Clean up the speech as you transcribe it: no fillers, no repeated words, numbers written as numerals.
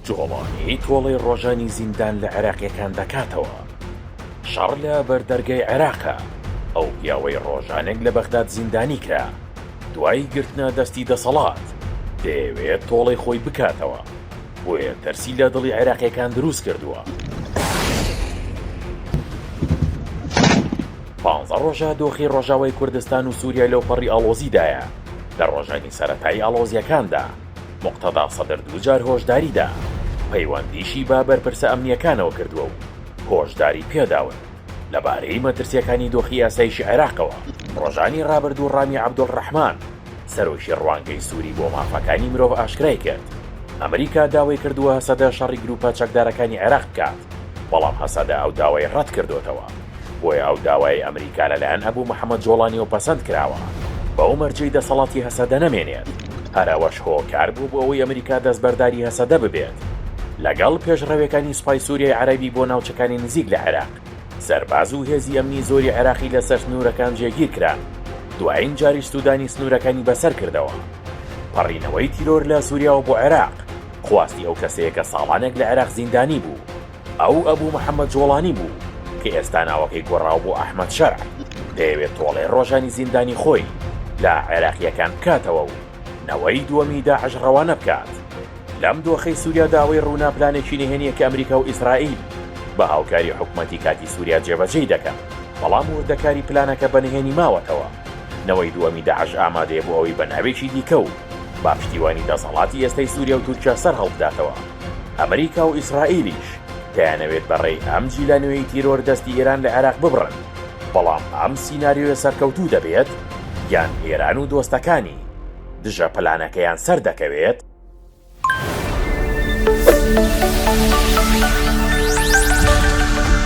جوڵانی تۆڵەی ڕۆژانی زیندان لە عێراقیەکان دەکاتەوە. شەڕ لە بەردەرگای عێراقە. ئەو پیاوەی ڕۆژانێک لە بەغداد زیندانی کرا. دوای گرتنە دەستی دەسەڵات دەیەوێت تۆڵەی خۆی بکاتەوە، بۆیە تەرسی لە دڵی عێراقیەکان دروست کردووە. 15 ڕۆژە دۆخی ڕۆژاوای کوردستان و سووریا لەو پەڕی ئاڵۆزیدایە. لە ڕۆژانی سەرەتایی ئاڵۆزیەکاندا موقتەدا سەدر دووجار هۆشداریدا، پەیوەندیشی بە بەرپرسە ئەمنیەکانەوە کردووە و هۆشداری پێداون لەبارەی مەترسیەکانی دۆخی یاسایشی عێراقەوە. ڕۆژانی ڕابردوو ڕامی عەبدوڵڕەحمان سەرۆکی ڕوانگەی سووری بۆ مافەکانی مرۆڤ ئاشکرای کرد. ئەمریکا داوای کردووە هەسەدە شەڕی گروپە چەکدارەکانی عێراق بکات، بەڵام هەسەدە ئەو داوای ڕەت کردوتەوە. بۆیە ئەو داوای ئەمریکا لەلایەن ئەبوو محەممەد جۆڵانیەوە پەسەند کراوە بەو مەرجەی دەسەڵاتی هەسەدە نەمێنێت. هەرەوەش هۆکار بوو بۆ ئەوەی ئەمریکا دەستبەرداری هەسەدە ببێت. لەگەڵ پێشڕەوەکانی سوپای سووریای عەرەبی بۆ ناوچەکانی نزیک لە عێراق، سەرباز و هێزی ئەمنی زۆری عێراقی لەسەر سنوورەکان جێگیر کران. دوایین جاریش سوودانی سنوورەکانی بەسەر کردەوە. پەڕینەوەی تیرۆر لە سووریاوە بۆ عێراق خواستی ئەو کەسەیە کە ساڵانێک لە عێراق زیندانی بوو. ئەو ئەبوو محەممەد جۆڵانی بوو کە ئێستا ناوەکەی گۆڕاو بۆ ئەحمەد شەرع. دەیەوێت تۆڵەی ڕۆژانی زیندانی خۆی لە عێراقیەکان بکاتەوە و نەوەی دووەمی داعش ڕەوانە بکات. لەم دۆخەی سووریا داوای ڕووناپلانێکی نهێنیە کە ئەمریکا و ئیسرائیل بە هاوکاری حکومەتی کاتی سووریا جێبەجێی دەکەن، بەڵام وردەکاری پلانەکە بەنهێنی ماوەتەوە. نەوەی دووەمی داعش ئامادەیە بۆ ئەوەی بە ناوێکی دیکە و با پشتیوانی دەسەڵاتی ئێستای سووریا و تورکیا سەر هەڵبداتەوە. ئەمریکا و ئیسرائیلیش دەیانەوێت بەڕێی ئەم جیلانوەی تیرۆر دەستی ئێران لە عێراق ببڕن، بەڵام ئەم سیناریۆیە سەرکەوتوو دەبێت یان ئێران و دۆستەکانی دژە پلانەکەیان سەر دەکەوێت